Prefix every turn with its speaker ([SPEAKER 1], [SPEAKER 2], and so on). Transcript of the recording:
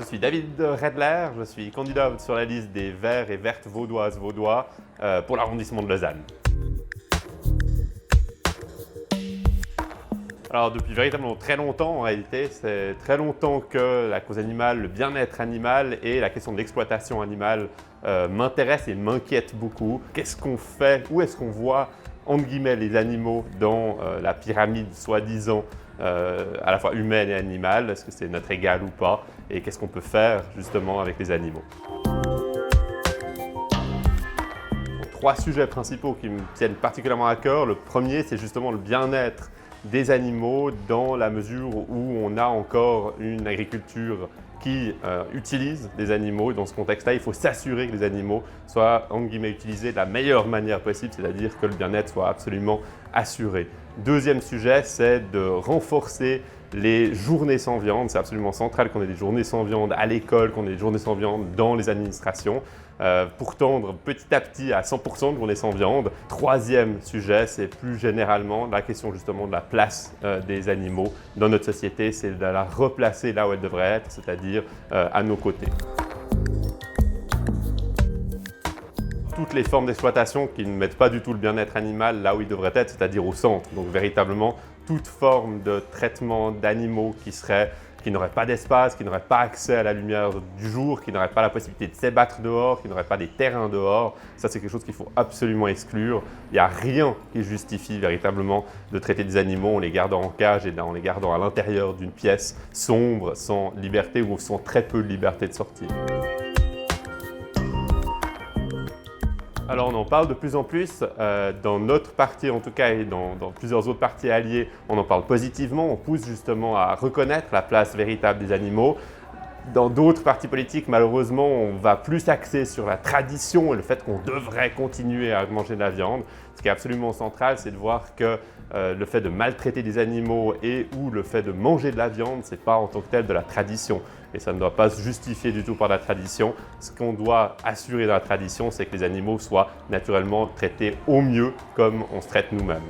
[SPEAKER 1] suis David Redler, je suis candidat sur la liste des Verts et Vertes vaudoises-vaudois pour l'arrondissement de Lausanne. Alors depuis véritablement très longtemps en réalité, c'est très longtemps que la cause animale, le bien-être animal et la question de l'exploitation animale m'intéressent et m'inquiètent beaucoup. Qu'est-ce qu'on fait? Où est-ce qu'on voit entre guillemets les animaux dans la pyramide soi-disant à la fois humaine et animale? Est-ce que c'est notre égal ou pas? Et qu'est-ce qu'on peut faire justement avec les animaux? Trois sujets principaux qui me tiennent particulièrement à cœur. Le premier, c'est justement le bien-être des animaux dans la mesure où on a encore une agriculture qui utilise des animaux. Dans ce contexte-là, il faut s'assurer que les animaux soient entre guillemets utilisés de la meilleure manière possible, c'est-à-dire que le bien-être soit absolument assuré. Deuxième sujet, c'est de renforcer les journées sans viande. C'est absolument central qu'on ait des journées sans viande à l'école, qu'on ait des journées sans viande dans les administrations pour tendre petit à petit à 100% de journées sans viande. Troisième sujet, c'est plus généralement la question justement de la place des animaux dans notre société. C'est de la replacer là où elle devrait être, c'est-à-dire à nos côtés. Toutes les formes d'exploitation qui ne mettent pas du tout le bien-être animal là où il devrait être, c'est-à-dire au centre. Donc véritablement, toute forme de traitement d'animaux qui n'auraient pas d'espace, qui n'auraient pas accès à la lumière du jour, qui n'auraient pas la possibilité de s'ébattre dehors, qui n'auraient pas des terrains dehors, ça c'est quelque chose qu'il faut absolument exclure. Il n'y a rien qui justifie véritablement de traiter des animaux en les gardant en cage et en les gardant à l'intérieur d'une pièce sombre, sans liberté ou sans très peu de liberté de sortie. Alors on en parle de plus en plus, dans notre parti en tout cas et dans plusieurs autres partis alliés, on en parle positivement, on pousse justement à reconnaître la place véritable des animaux. Dans d'autres partis politiques, malheureusement, on va plus axer sur la tradition et le fait qu'on devrait continuer à manger de la viande. Ce qui est absolument central, c'est de voir que le fait de maltraiter des animaux et ou le fait de manger de la viande, ce n'est pas en tant que tel de la tradition. Et ça ne doit pas se justifier du tout par la tradition. Ce qu'on doit assurer dans la tradition, c'est que les animaux soient naturellement traités au mieux comme on se traite nous-mêmes.